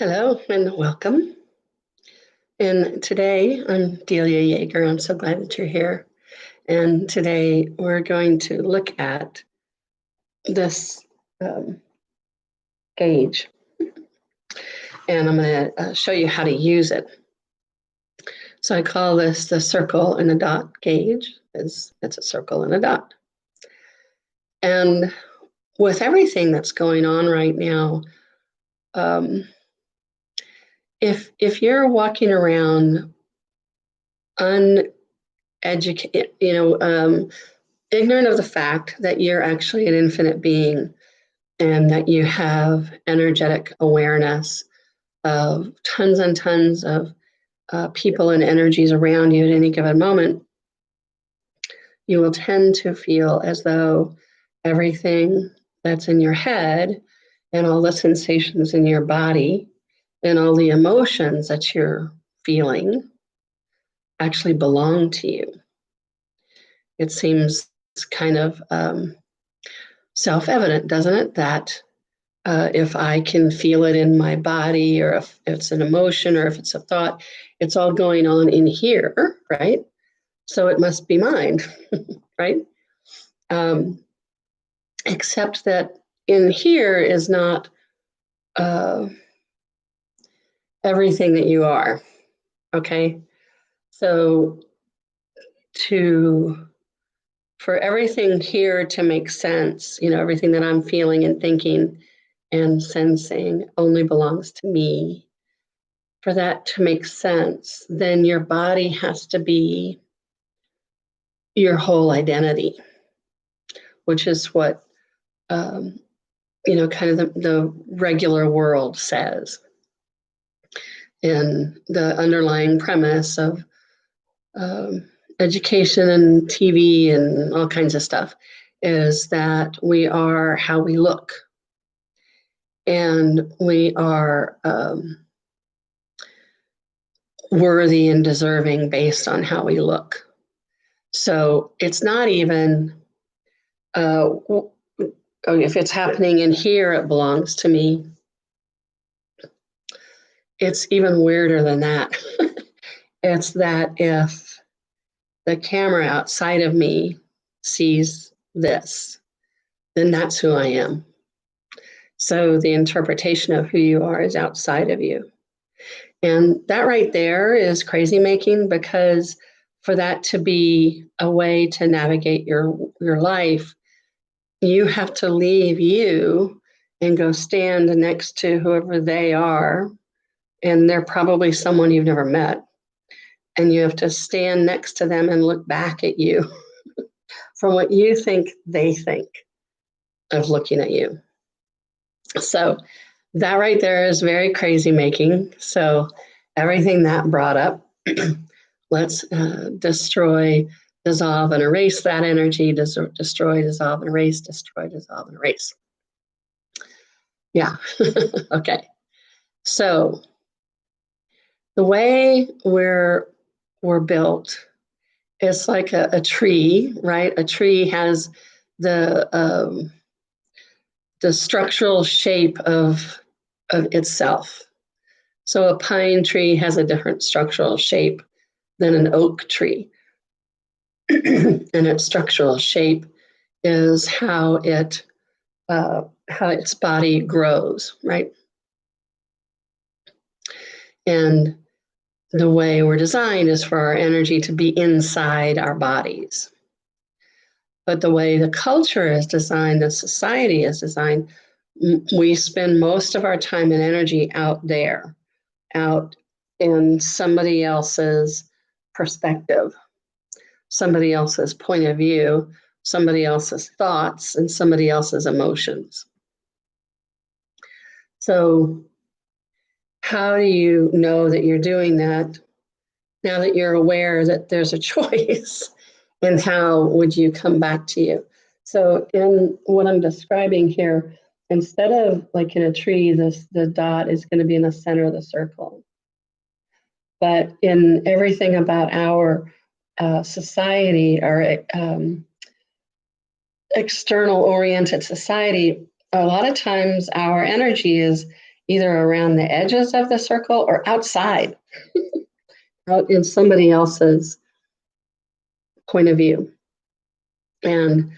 Hello and welcome. And today I'm Delia Yeager. I'm so glad that you're here. And today we're going to look at this um, gauge, and I'm going to show you how to use it. So I call this the circle and a dot gauge. It's a circle and a dot. And with everything that's going on right now, if you're walking around uneducated, ignorant of the fact that you're actually an infinite being and that you have energetic awareness of tons and tons of people and energies around you at any given moment, you will tend to feel as though everything that's in your head and all the sensations in your body and all the emotions that you're feeling actually belong to you. It seems kind of self-evident, doesn't it, that if I can feel it in my body, or if it's an emotion, or if it's a thought, it's all going on in here, right? So it must be mine, right? Except that in here is not everything that you are, okay? So for everything here to make sense, everything that I'm feeling and thinking and sensing only belongs to me. For that to make sense, then your body has to be your whole identity, which is what, kind of the regular world says. And the underlying premise of education and TV and all kinds of stuff is that we are how we look. And we are worthy and deserving based on how we look. So it's not even, if it's happening in here, it belongs to me. It's even weirder than that. It's that if the camera outside of me sees this, then that's who I am. So the interpretation of who you are is outside of you. And that right there is crazy making, because for that to be a way to navigate your life, you have to leave you and go stand next to whoever they are. And they're probably someone you've never met. And you have to stand next to them and look back at you from what you think they think of looking at you. So that right there is very crazy making. So everything that brought up, let's destroy, dissolve, and erase that energy. Destroy, dissolve, and erase. Destroy, dissolve, and erase. Yeah. Okay. So the way we're built is like a tree, right? A tree has the structural shape of itself. So a pine tree has a different structural shape than an oak tree. And its structural shape is how its body grows, right? And the way we're designed is for our energy to be inside our bodies. But the way the culture is designed, the society is designed, we spend most of our time and energy out there, out in somebody else's perspective, somebody else's point of view, somebody else's thoughts, and somebody else's emotions. So how do you know that you're doing that now that you're aware that there's a choice? And how would you come back to you? So in what I'm describing here, instead of like in a tree, the dot is going to be in the center of the circle. But in everything about our society, our external oriented society, a lot of times our energy is either around the edges of the circle or outside, out in somebody else's point of view. And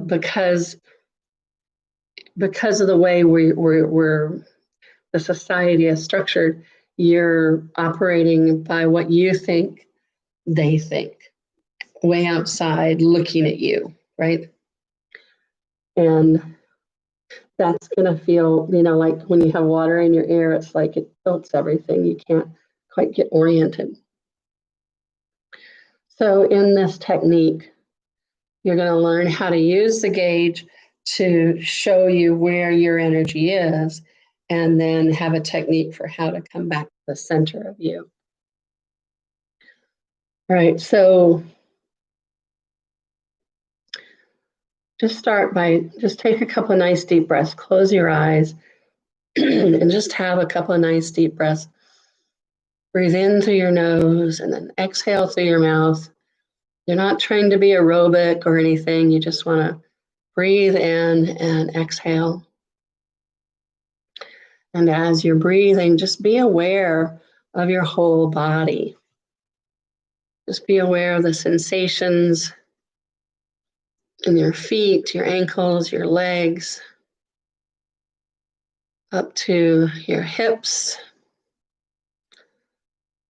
because of the way we're the society is structured, you're operating by what you think they think, way outside looking at you, right? And that's going to feel, like when you have water in your ear, it's like it tilts everything. You can't quite get oriented. So in this technique, you're going to learn how to use the gauge to show you where your energy is, and then have a technique for how to come back to the center of you. All right, so just take a couple of nice deep breaths, close your eyes, and just have a couple of nice deep breaths. Breathe in through your nose and then exhale through your mouth. You're not trying to be aerobic or anything. You just want to breathe in and exhale. And as you're breathing, just be aware of your whole body. Just be aware of the sensations in your feet, your ankles, your legs, up to your hips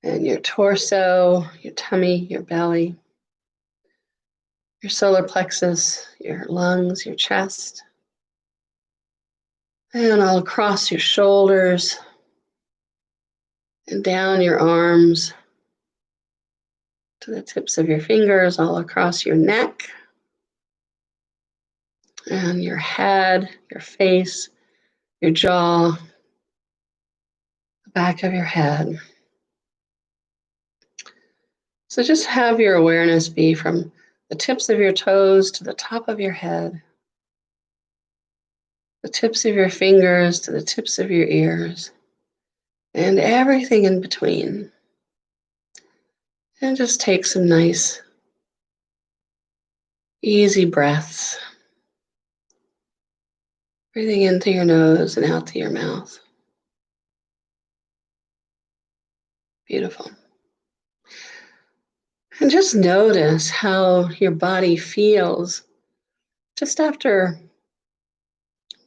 and your torso, your tummy, your belly, your solar plexus, your lungs, your chest, and all across your shoulders and down your arms to the tips of your fingers, all across your neck and your head, your face, your jaw, the back of your head. So just have your awareness be from the tips of your toes to the top of your head, the tips of your fingers to the tips of your ears, and everything in between. And just take some nice, easy breaths. Breathing in through your nose and out through your mouth. Beautiful. And just notice how your body feels just after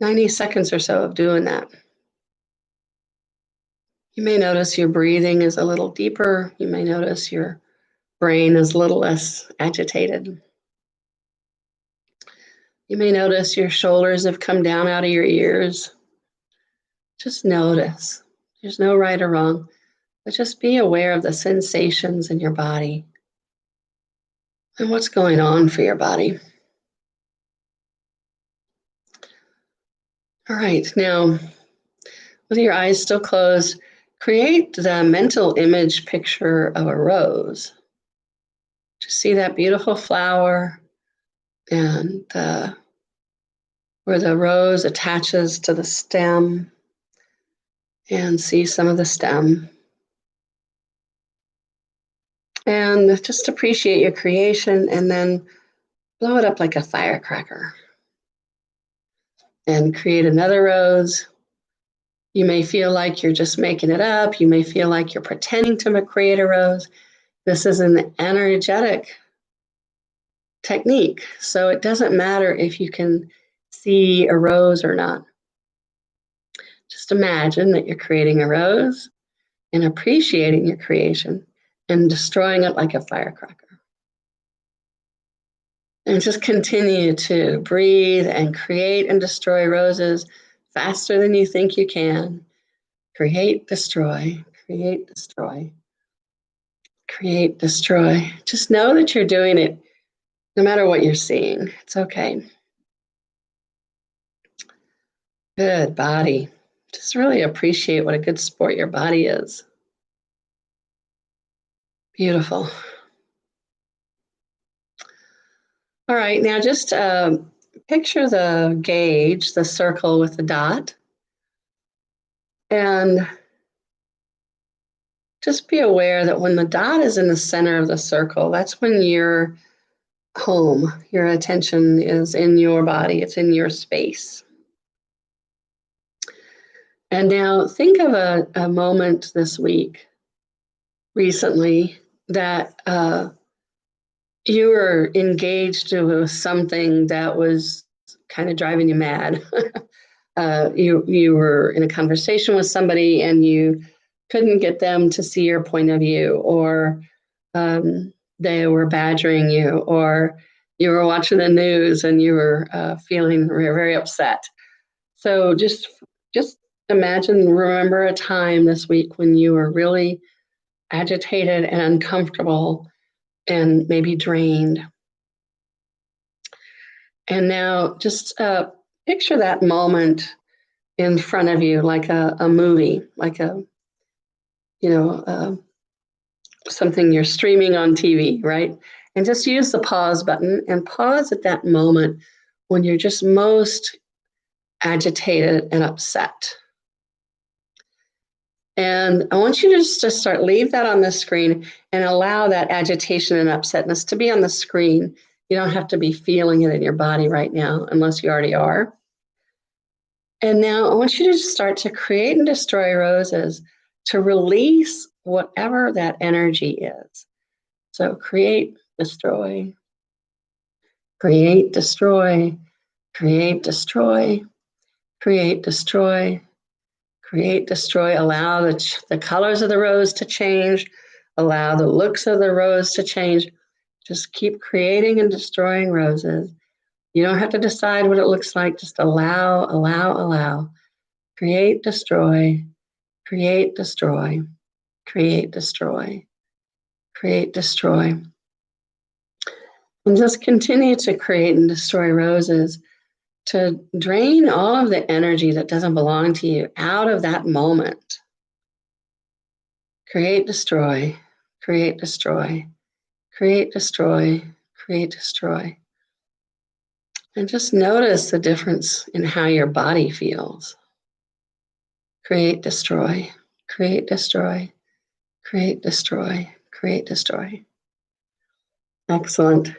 90 seconds or so of doing that. You may notice your breathing is a little deeper. You may notice your brain is a little less agitated. You may notice your shoulders have come down out of your ears. Just notice. There's no right or wrong, but just be aware of the sensations in your body and what's going on for your body. All right, now, with your eyes still closed, create the mental image picture of a rose. Just see that beautiful flower and where the rose attaches to the stem, and see some of the stem. And just appreciate your creation, and then blow it up like a firecracker. And create another rose. You may feel like you're just making it up. You may feel like you're pretending to create a rose. This is an energetic technique, so it doesn't matter if you can see a rose or not. Just imagine that you're creating a rose and appreciating your creation and destroying it like a firecracker. And just continue to breathe and create and destroy roses faster than you think you can. Create, destroy, create, destroy, create, destroy. Just know that you're doing it no matter what you're seeing. It's okay. Good body. Just really appreciate what a good sport your body is. Beautiful. All right, now just picture the gauge, the circle with the dot, and just be aware that when the dot is in the center of the circle, that's when you're home. Your attention is in your body, it's in your space. And now think of a moment this week, recently, that you were engaged with something that was kind of driving you mad. You were in a conversation with somebody and you couldn't get them to see your point of view, or they were badgering you, or you were watching the news and you were feeling very upset. So just imagine, remember a time this week when you were really agitated and uncomfortable and maybe drained. And now just picture that moment in front of you, like a movie, like something you're streaming on TV, right? And just use the pause button and pause at that moment when you're just most agitated and upset. And I want you to just start, leave that on the screen and allow that agitation and upsetness to be on the screen. You don't have to be feeling it in your body right now, unless you already are. And now I want you to just start to create and destroy roses to release whatever that energy is. So create, destroy, create, destroy, create, destroy, create, destroy, create, destroy. Allow the colors of the rose to change. Allow the looks of the rose to change. Just keep creating and destroying roses. You don't have to decide what it looks like. Just allow, allow, allow. Create, destroy, create, destroy, create, destroy, create, destroy. And just continue to create and destroy roses to drain all of the energy that doesn't belong to you out of that moment. Create, destroy, create, destroy, create, destroy, create, destroy. And just notice the difference in how your body feels. Create, destroy, create, destroy, create, destroy, create, destroy. Excellent.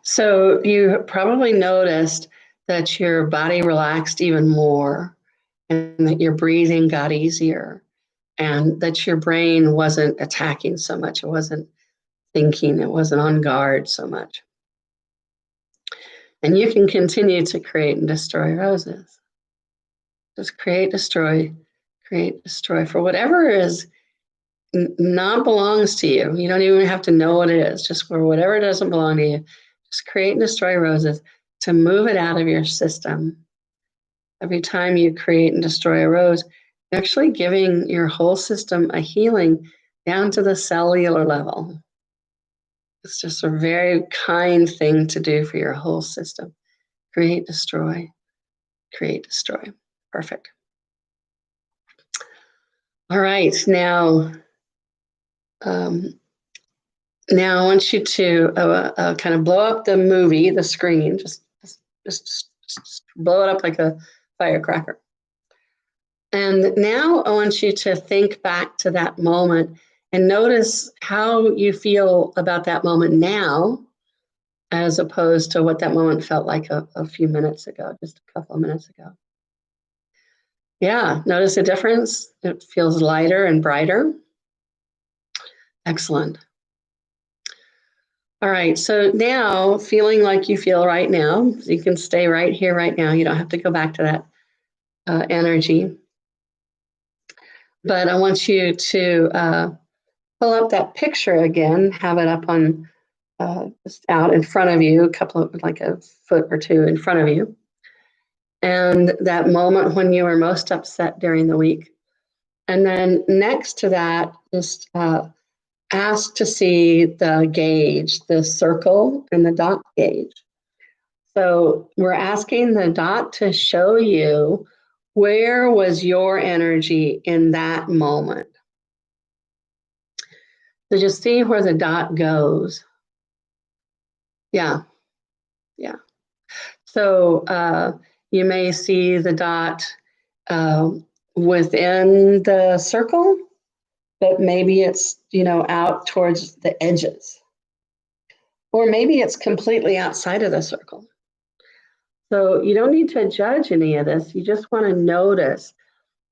So you probably noticed that your body relaxed even more, and that your breathing got easier, and that your brain wasn't attacking so much. It wasn't thinking, it wasn't on guard so much. And you can continue to create and destroy roses. Just create, destroy for whatever is not belongs to you. You don't even have to know what it is. Just for whatever doesn't belong to you, just create and destroy roses to move it out of your system. Every time you create and destroy a rose, you're actually giving your whole system a healing down to the cellular level. It's just a very kind thing to do for your whole system. Create, destroy, create, destroy. Perfect. All right, now I want you to kind of blow up the movie, the screen, just blow it up like a firecracker. And now I want you to think back to that moment and notice how you feel about that moment now, as opposed to what that moment felt like a few minutes ago, just a couple of minutes ago. Yeah, notice the difference? It feels lighter and brighter. Excellent. All right, so now feeling like you feel right now, you can stay right here, right now. You don't have to go back to that energy. But I want you to pull up that picture again, have it up on just out in front of you, like a foot or two in front of you. And that moment when you were most upset during the week. And then next to that, just ask to see the gauge, the circle and the dot gauge. So we're asking the dot to show you where was your energy in that moment. So just see where the dot goes. Yeah. So you may see the dot within the circle, but maybe it's, out towards the edges. Or maybe it's completely outside of the circle. So you don't need to judge any of this. You just want to notice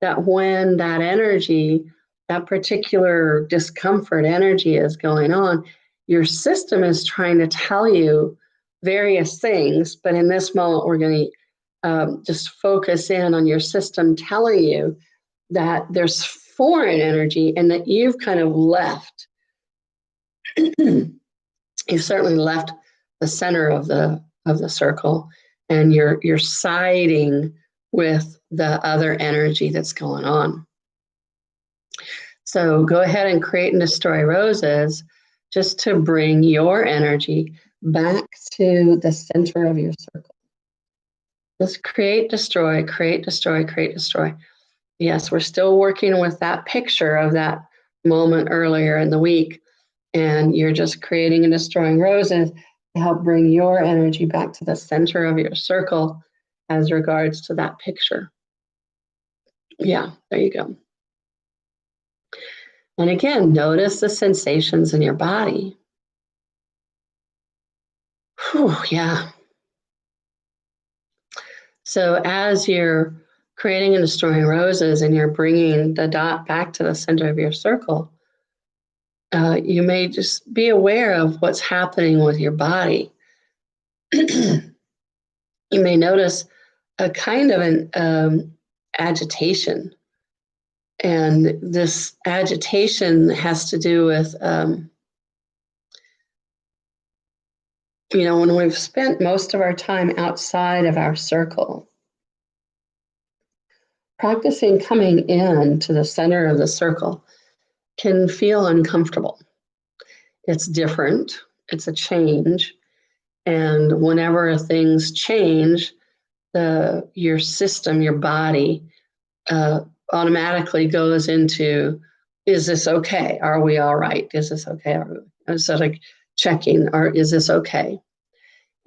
that when that energy, that particular discomfort energy is going on, your system is trying to tell you various things. But in this moment, we're going to just focus in on your system telling you that there's foreign energy and that you've kind of left. You've certainly left the center of the circle, and you're siding with the other energy that's going on. So go ahead and create and destroy roses just to bring your energy back to the center of your circle. Just create, destroy, create, destroy, create, destroy. Yes, we're still working with that picture of that moment earlier in the week, and you're just creating and destroying roses to help bring your energy back to the center of your circle as regards to that picture. Yeah, there you go. And again, notice the sensations in your body. Whew, yeah. So as you're creating and destroying roses and you're bringing the dot back to the center of your circle, you may just be aware of what's happening with your body. You may notice a kind of an agitation. And this agitation has to do with, when we've spent most of our time outside of our circle, practicing coming in to the center of the circle can feel uncomfortable. It's different, it's a change. And whenever things change, your system, your body, automatically goes into, is this okay? Are we all right? Is this okay? So like checking, or is this okay?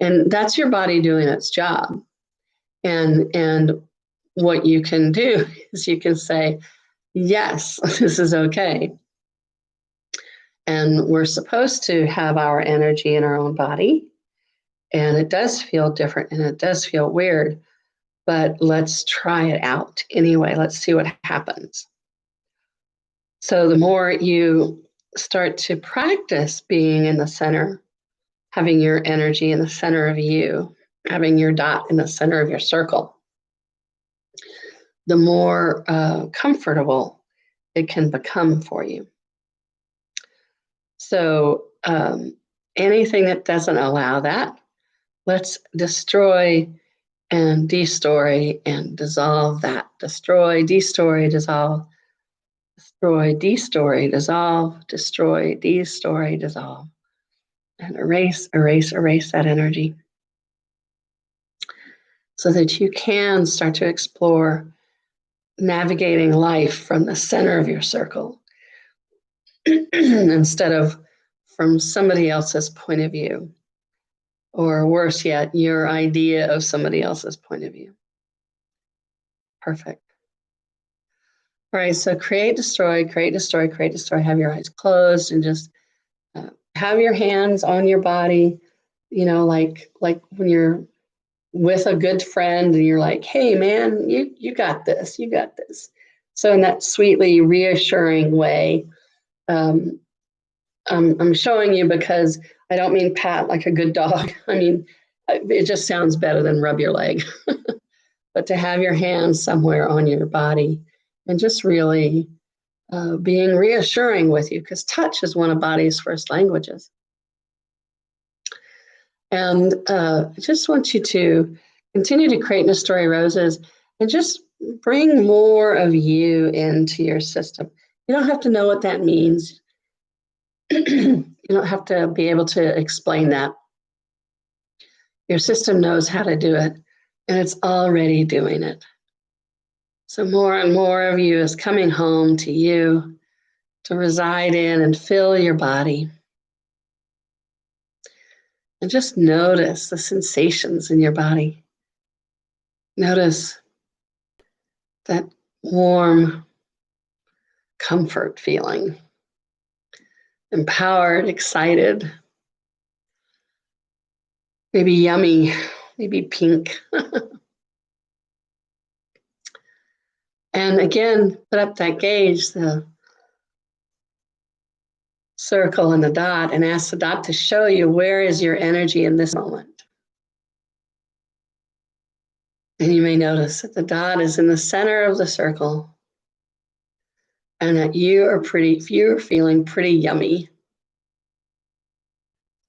And that's your body doing its job. And what you can do is you can say, yes, this is okay. And we're supposed to have our energy in our own body. And it does feel different and it does feel weird, but let's try it out anyway. Let's see what happens. So the more you start to practice being in the center, having your energy in the center of you, having your dot in the center of your circle, the more comfortable it can become for you. So anything that doesn't allow that, let's destroy and destory and dissolve that. Destroy, destory, dissolve. Destroy, destory, dissolve. Destroy, destory, dissolve. And erase, erase, erase that energy so that you can start to explore navigating life from the center of your circle instead of from somebody else's point of view, or worse yet, your idea of somebody else's point of view. Perfect. All right, so create, destroy, create, destroy, create, destroy. Have your eyes closed and just have your hands on your body, like when you're with a good friend and you're like, hey man, you got this, you got this. So in that sweetly reassuring way, I'm showing you because I don't mean pat like a good dog. I mean, it just sounds better than rub your leg. But to have your hands somewhere on your body and just really being reassuring with you, because touch is one of body's first languages. And I just want you to continue to create and destroy roses and just bring more of you into your system. You don't have to know what that means. You don't have to be able to explain that. Your system knows how to do it, and it's already doing it. So more and more of you is coming home to you to reside in and fill your body. And just notice the sensations in your body. Notice that warm comfort feeling. Empowered, excited, maybe yummy, maybe pink. And again, put up that gauge, the circle and the dot, and ask the dot to show you where is your energy in this moment. And you may notice that the dot is in the center of the circle and that you're feeling pretty yummy.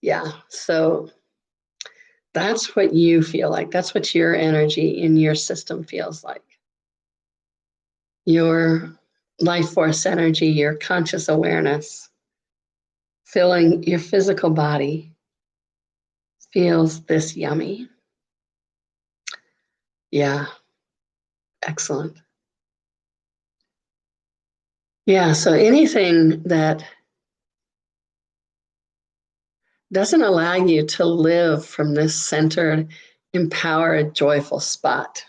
Yeah, so that's what you feel like. That's what your energy in your system feels like. Your life force energy, your conscious awareness, filling your physical body feels this yummy. Yeah, excellent. Yeah, so anything that doesn't allow you to live from this centered, empowered, joyful spot.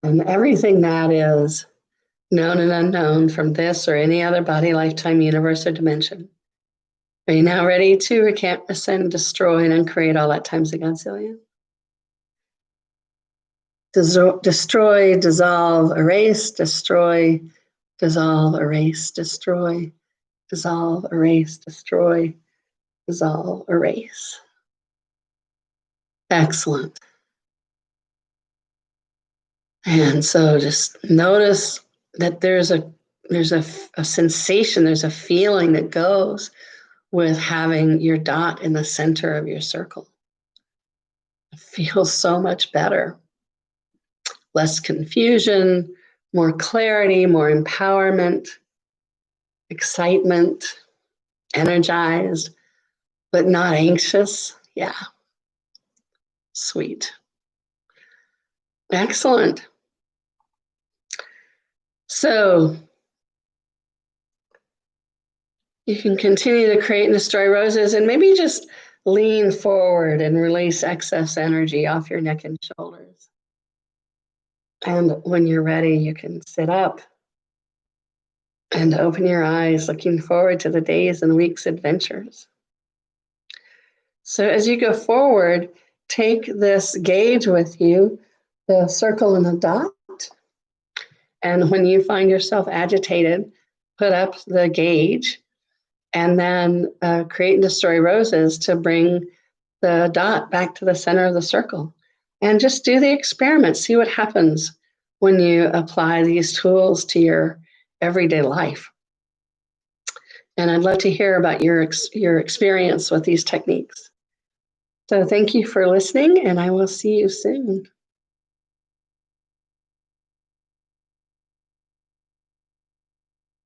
And everything that is known and unknown from this or any other body, lifetime, universe, or dimension. Are you now ready to recant, ascend, destroy, and uncreate all that times a godzillion? Destroy, dissolve, erase, destroy, dissolve, erase, destroy, dissolve, erase, destroy, dissolve, erase. Excellent. And so just notice that there's a sensation, there's a feeling that goes with having your dot in the center of your circle. It feels so much better. Less confusion, more clarity, more empowerment, excitement, energized, but not anxious. Yeah. Sweet. Excellent. So you can continue to create and destroy roses, and maybe just lean forward and release excess energy off your neck and shoulders. And when you're ready, you can sit up and open your eyes, looking forward to the days and weeks' adventures. So as you go forward, take this gauge with you, the circle and the dot. And when you find yourself agitated, put up the gauge and then create and destroy roses to bring the dot back to the center of the circle. And just do the experiment, see what happens when you apply these tools to your everyday life. And I'd love to hear about your experience with these techniques. So thank you for listening, and I will see you soon.